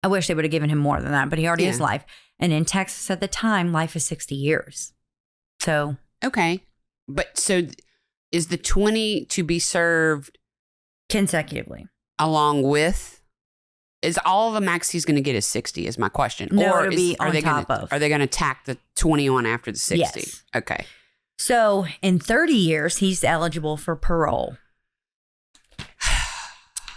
I wish they would have given him more than that, but he already has life. And in Texas at the time, life is 60 years. So. Okay. But so is the 20 to be served consecutively along with, is all the max he's going to get is 60 is my question. No, or it'll be on top of. Are they going to tack the 20 on after the 60? Yes. Okay. So in 30 years, he's eligible for parole.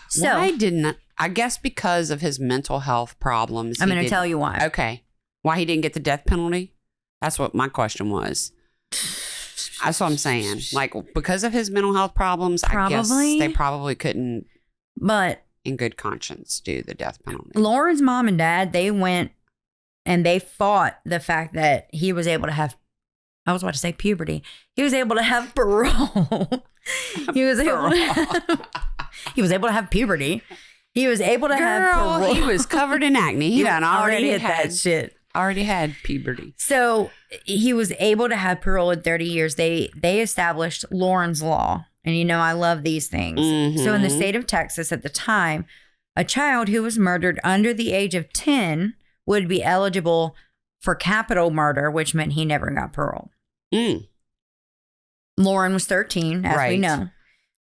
So why didn't I guess because of his mental health problems? I'm going to tell you why. Okay. Why he didn't get the death penalty? That's what my question was. That's what I'm saying. Like because of his mental health problems, I guess they probably couldn't, but in good conscience, do the death penalty. Lauren's mom and dad, they went and they fought the fact that he was able to have, I was about to say puberty. He was able to have parole. He was able to have puberty. He was able to have parole. He was covered in acne. He done already had that shit. Already had puberty. So he was able to have parole in 30 years. They established Lauren's Law. And you know, I love these things. Mm-hmm. So in the state of Texas at the time, a child who was murdered under the age of 10 would be eligible for capital murder, which meant he never got parole. Lauren was 13, as we know.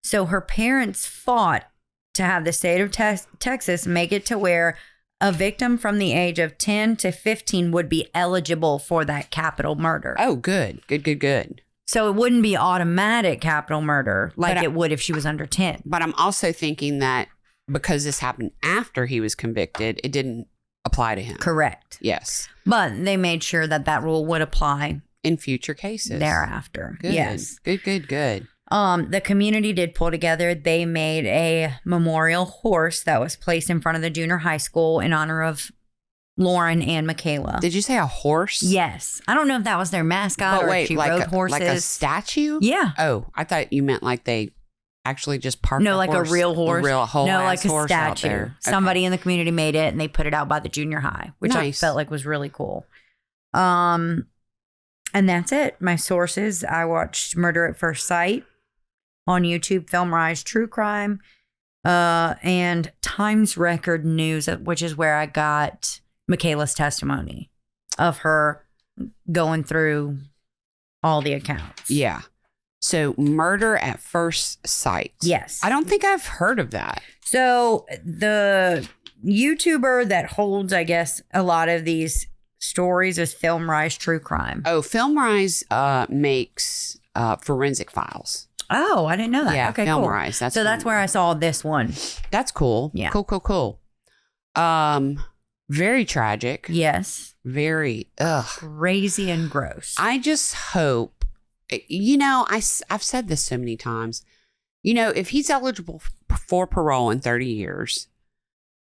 So her parents fought to have the state of Texas make it to where a victim from the age of 10 to 15 would be eligible for that capital murder. Oh, good. Good. So it wouldn't be automatic capital murder like it would if she was under 10. But I'm also thinking that because this happened after he was convicted, it didn't apply to him. Correct. Yes. But they made sure that rule would apply in future cases thereafter. Good. Yes. Good. The community did pull together. They made a memorial horse that was placed in front of the junior high school in honor of Lauren and Makayla. Did you say a horse? Yes. I don't know if that was their mascot or if she rode horses. Like a statue? Yeah. Oh, I thought you meant like they actually just parked a real horse. A whole no, like a horse statue. Out there. Okay. Somebody in the community made it and they put it out by the junior high, which I felt like was really cool. And that's it. My sources, I watched Murder at First Sight on YouTube, Film Rise True Crime, and Times Record News, which is where I got Makayla's testimony of her going through all the accounts. Yeah. So Murder at First Sight. Yes. I don't think I've heard of that. So the YouTuber that holds, I guess, a lot of these stories is Film Rise True Crime. Oh, Film Rise makes forensic files. Oh, I didn't know that. Yeah, okay, Film cool. Rise. So that's where I saw this one. That's cool. Yeah. Cool. Very tragic. Yes. Very Crazy and gross. I just hope, I've said this so many times, if he's eligible for parole in 30 years,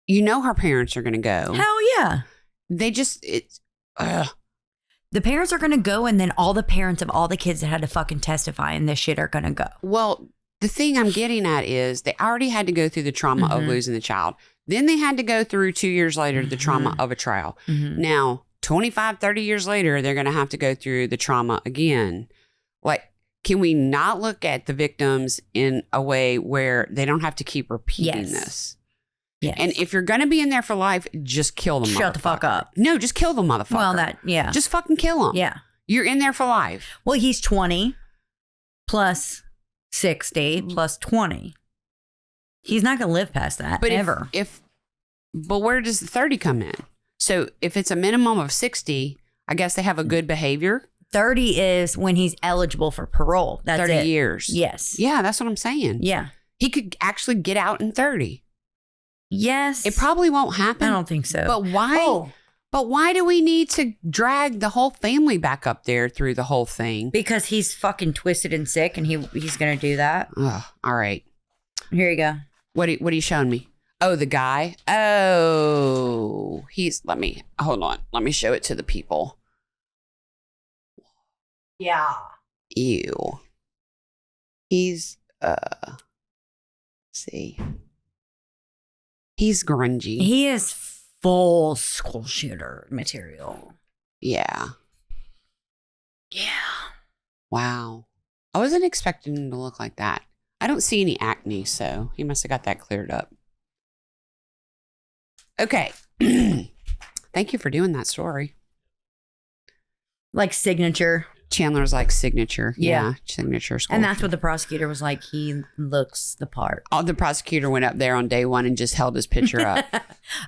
her parents are going to go. Hell yeah. The parents are going to go, and then all the parents of all the kids that had to fucking testify in this shit are going to go. Well, the thing I'm getting at is they already had to go through the trauma of losing the child. Then they had to go through 2 years later the trauma of a trial. Now, 25, 30 years later, they're going to have to go through the trauma again. Like, can we not look at the victims in a way where they don't have to keep repeating this? Yes. And if you're going to be in there for life, just kill the motherfucker. Shut the fuck up. No, just kill the motherfucker. Well, Just fucking kill him. Yeah. You're in there for life. Well, he's 20 plus 60 plus 20. He's not going to live past that ever. But where does the 30 come in? So if it's a minimum of 60, I guess they have a good behavior. 30 is when he's eligible for parole. That's 30 it. years. Yes. Yeah, that's what I'm saying. Yeah. He could actually get out in 30. Yes. It probably won't happen. I don't think so. But why? Oh. But why do we need to drag the whole family back up there through the whole thing? Because he's fucking twisted and sick, and he's going to do that. Ugh, all right. Here you go. What are you showing me? Oh, the guy. Oh, hold on. Let me show it to the people. Yeah. Ew. He's, let's see. He's grungy. He is full school shooter material. Yeah. Yeah. Wow. I wasn't expecting him to look like that. I don't see any acne, so he must have got that cleared up. Okay. Thank you for doing that story. Like signature. Chandler's like signature. Yeah. Signature school. And that's what the prosecutor was like. He looks the part. Oh, the prosecutor went up there on day one and just held his picture up.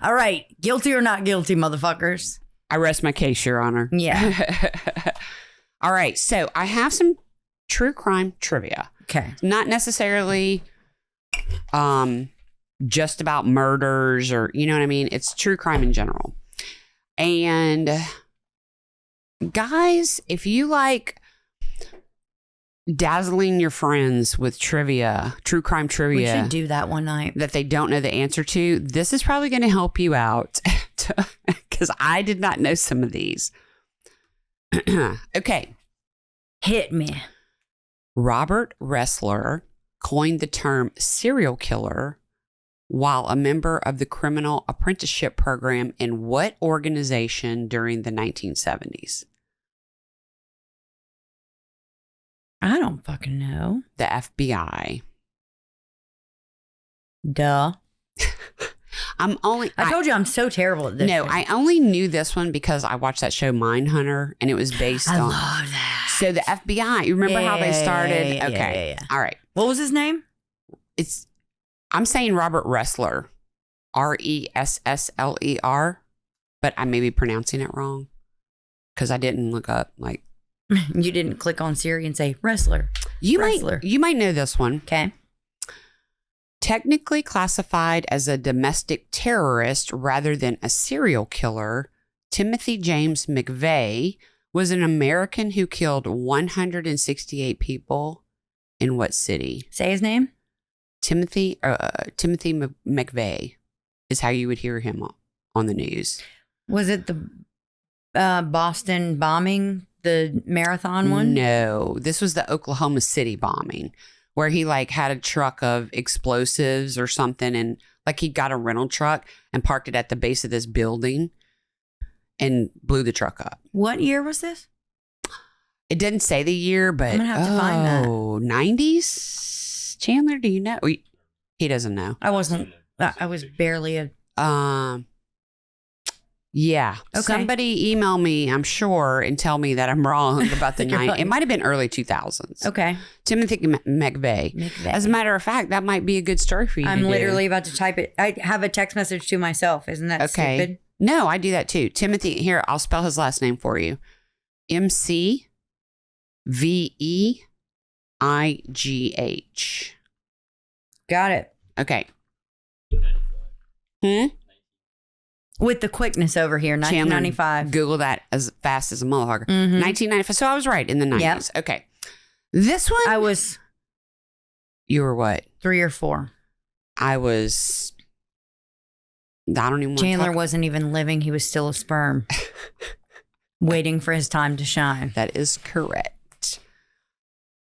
All right. Guilty or not guilty, motherfuckers? I rest my case, Your Honor. Yeah. All right. So I have some true crime trivia. Okay. Not necessarily just about murders or, you know what I mean? It's true crime in general. And guys, if you like dazzling your friends with trivia, true crime trivia. We should do that one night. That they don't know the answer to, this is probably going to help you out because I did not know some of these. Okay. Hit me. Robert Ressler coined the term serial killer while a member of the criminal apprenticeship program in what organization during the 1970s? I don't fucking know. The FBI. Duh. I told you I'm so terrible at this. No, I only knew this one because I watched that show Mindhunter and it was based on. I love that. So the FBI, you remember how they started? Yeah, okay. yeah. All right. What was his name? I'm saying Robert Ressler. Ressler, but I may be pronouncing it wrong because I didn't look up like. You didn't click on Siri and say wrestler. You might know this one. Okay. Technically classified as a domestic terrorist rather than a serial killer, Timothy James McVeigh was an American who killed 168 people in what city? Say his name. Timothy McVeigh is how you would hear him on the news. Was it the Boston bombing, the marathon one? No, this was the Oklahoma City bombing where he like had a truck of explosives or something and like he got a rental truck and parked it at the base of this building and blew the truck up. What year was this? It didn't say the year, but I'm gonna have to find that. 90s? Chandler, do you know? He doesn't know. I was barely a. Yeah. Okay. Somebody email me, I'm sure, and tell me that I'm wrong about the night. Right. It might have been early 2000s. Okay. Timothy McVeigh. As a matter of fact, that might be a good story for you. I'm literally about to type it. I have a text message to myself. Isn't that stupid? No, I do that too. Timothy, here, I'll spell his last name for you. McVeigh. Got it. Okay. With the quickness over here, 1995. Chandler, Google that as fast as a motherfucker. 1995. So I was right in the 90s. Yep. Okay. This one. You were what? 3 or 4. I don't even want Chandler to talk. wasn't even living. He was still a sperm. Waiting for his time to shine. That is correct.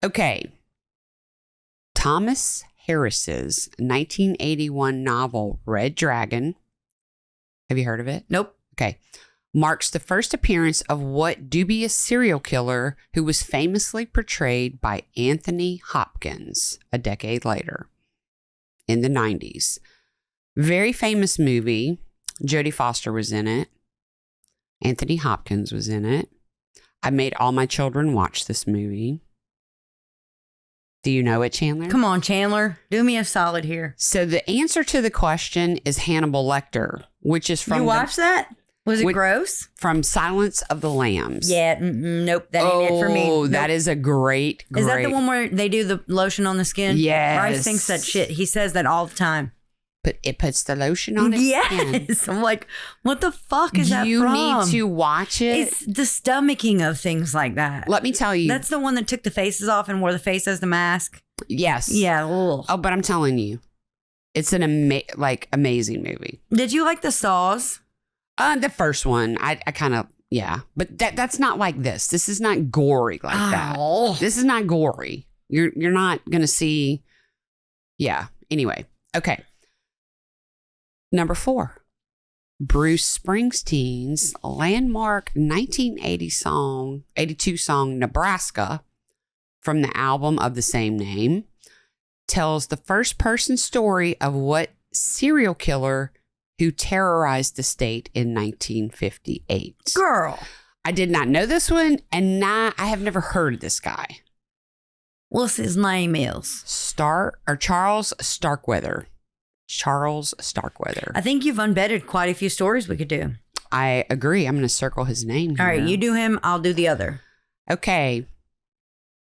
Okay. Thomas Harris's 1981 novel, Red Dragon. Have you heard of it? Nope. Okay. Marks the first appearance of what dubious serial killer who was famously portrayed by Anthony Hopkins a decade later in the 90s. Very famous movie. Jodie Foster was in it. Anthony Hopkins was in it. I made all my children watch this movie. Do you know it, Chandler? Come on, Chandler. Do me a solid here. So the answer to the question is Hannibal Lecter, which is from... You watched that? Was it gross? From Silence of the Lambs. Yeah, nope. That ain't it for me. Oh, Nope. that is a great. Is that the one where they do the lotion on the skin? Yes. Bryce thinks that shit. He says that all the time. But it puts the lotion on it. Yes. I'm like, what the fuck is that from? You need to watch it. It's the stomaching of things like that. Let me tell you. That's the one that took the faces off and wore the face as the mask. Yes. Yeah. Ugh. Oh, but I'm telling you, it's an amazing movie. Did you like the Saws? The first one, I kind of, yeah. But that's not like this. This is not gory like that. This is not gory. You're not going to see. Yeah. Anyway. Okay. Number 4. Bruce Springsteen's landmark 1982 song, Nebraska, from the album of the same name, tells the first person story of what serial killer who terrorized the state in 1958. Girl. I did not know this one, and I have never heard of this guy. What's his name is? Charles Starkweather. Charles Starkweather. I think you've unbedded quite a few stories we could do. I agree. I'm going to circle his name here. All right, you do him, I'll do the other. Okay.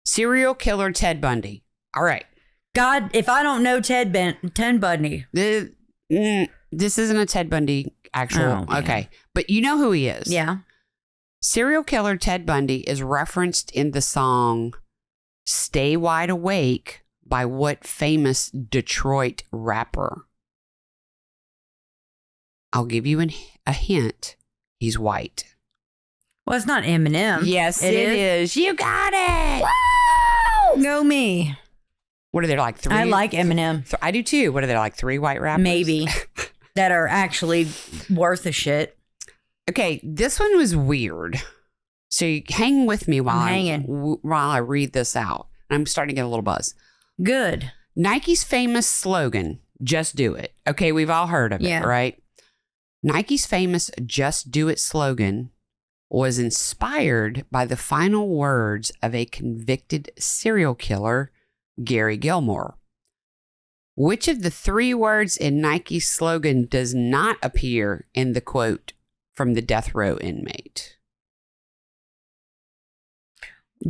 Serial killer Ted Bundy. All right. God, if I don't know Ted Bundy. This isn't a Ted Bundy actual. Oh, okay. But you know who he is. Yeah. Serial killer Ted Bundy is referenced in the song Stay Wide Awake by what famous Detroit rapper? I'll give you a hint. He's white. Well, it's not Eminem. Yes, it is. You got it. Woo! Go me. What are there, like 3? I like Eminem. I do too. What are there, like 3 white rappers? Maybe. That are actually worth a shit. Okay, this one was weird. So you hang with me while I read this out. I'm starting to get a little buzz. Good. Nike's famous slogan, just do it. Okay, we've all heard of it, right? Nike's famous just do it slogan was inspired by the final words of a convicted serial killer, Gary Gilmore. Which of the 3 words in Nike's slogan does not appear in the quote from the death row inmate?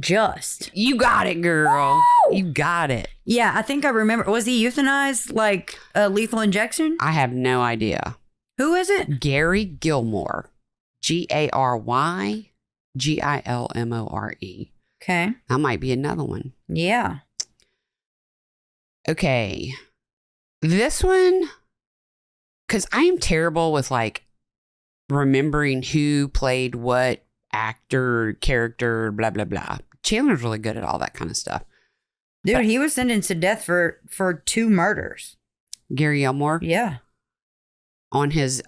Just. You got it, girl. Woo! You got it. Yeah, I think I remember. Was he euthanized like a lethal injection? I have no idea. Who is it? Gary Gilmore. GaryGilmore. Okay. That might be another one. Yeah. Okay. This one, because I am terrible with like remembering who played what actor, character, blah, blah, blah. Chandler's really good at all that kind of stuff. Dude, he was sentenced to death for 2 murders. Gary Gilmore? Yeah. On his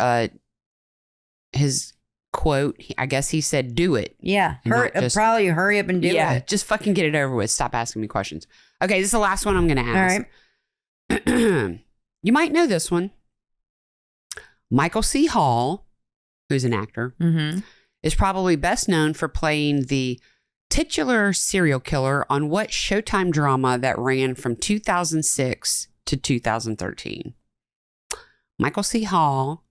quote, I guess he said, do it. Yeah. Probably hurry up and do it. Yeah, just fucking get it over with. Stop asking me questions. Okay, this is the last one I'm going to ask. All right. You might know this one. Michael C. Hall, who's an actor, is probably best known for playing the titular serial killer on what Showtime drama that ran from 2006 to 2013. Michael C. Hall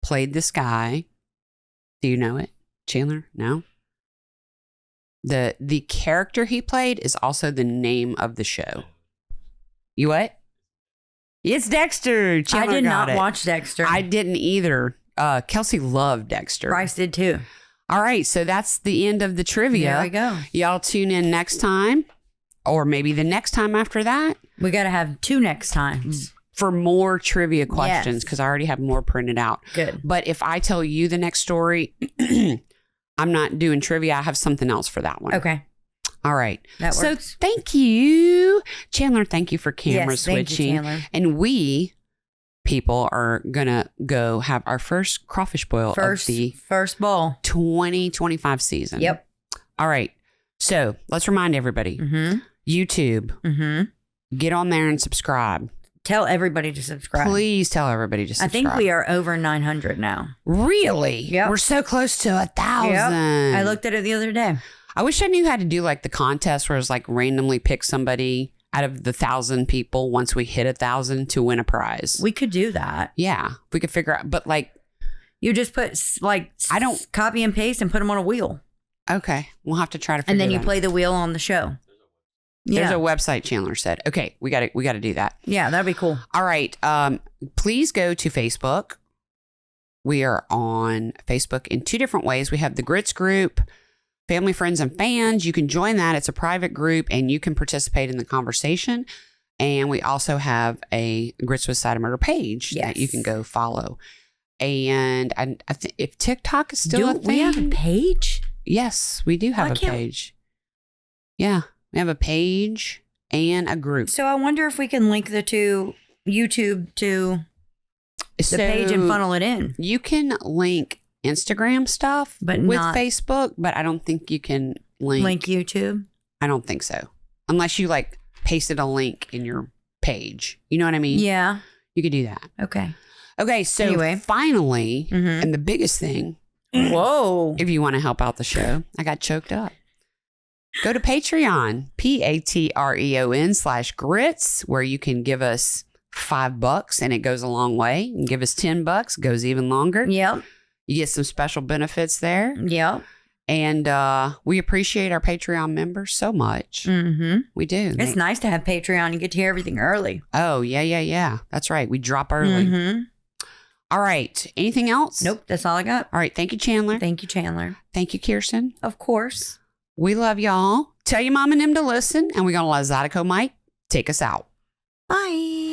played this guy. Do you know it, Chandler? No? The character he played is also the name of the show. You what? It's Dexter. Chandler I did got not it. watch Dexter. I didn't either. Kelsey loved Dexter. Bryce did too. All right, so that's the end of the trivia. There we go. Y'all tune in next time, or maybe the next time after that. We got to have 2 next times. For more trivia questions, because I already have more printed out. Good. But if I tell you the next story, I'm not doing trivia. I have something else for that one. Okay. All right. That works. So thank you, Chandler. Thank you for camera Yes, thank you, switching. Chandler. And we people are gonna go have our first crawfish boil of the first bowl 2025 season. Yep. All right. So let's remind everybody. YouTube. Get on there and subscribe. Tell everybody to subscribe. Please tell everybody to subscribe. I think we are over 900 now. Really? Yep. We're so close to 1,000. Yep. I looked at it the other day. I wish I knew how to do like the contest where it's like randomly pick somebody out of the 1,000 people once we hit 1,000 to win a prize. We could do that. Yeah. We could figure out, but like. You just put like, I don't copy and paste and put them on a wheel. Okay. We'll have to try to figure it out. And then you play the wheel on the show. There's a website, Chandler said. Okay, we got to do that. Yeah, that'd be cool. All right. Please go to Facebook. We are on Facebook in 2 different ways. We have the Grits group, Family, Friends, and Fans. You can join that. It's a private group, and you can participate in the conversation. And we also have a Grits with Side of Murder page that you can go follow. And I think if TikTok is still a thing. We have a page? Yes, we do have a page. Yeah. We have a page and a group. So I wonder if we can link the 2 YouTube to the page and funnel it in. You can link Instagram stuff with Facebook, but I don't think you can link YouTube. I don't think so. Unless you like pasted a link in your page. You know what I mean? Yeah. You could do that. Okay. So anyway. Finally, and the biggest thing. Whoa. If you want to help out the show, I got choked up. Go to Patreon, Patreon/grits, where you can give us $5 and it goes a long way. And give us $10, goes even longer. Yep. You get some special benefits there. Yep. And we appreciate our Patreon members so much. We do. It's nice to have Patreon. You get to hear everything early. Oh, yeah. That's right. We drop early. All right. Anything else? Nope. That's all I got. All right. Thank you, Chandler. Thank you, Chandler. Thank you, Kyrstin. Of course. We love y'all. Tell your mom and them to listen, and we're going to let Zydeco Mike take us out. Bye.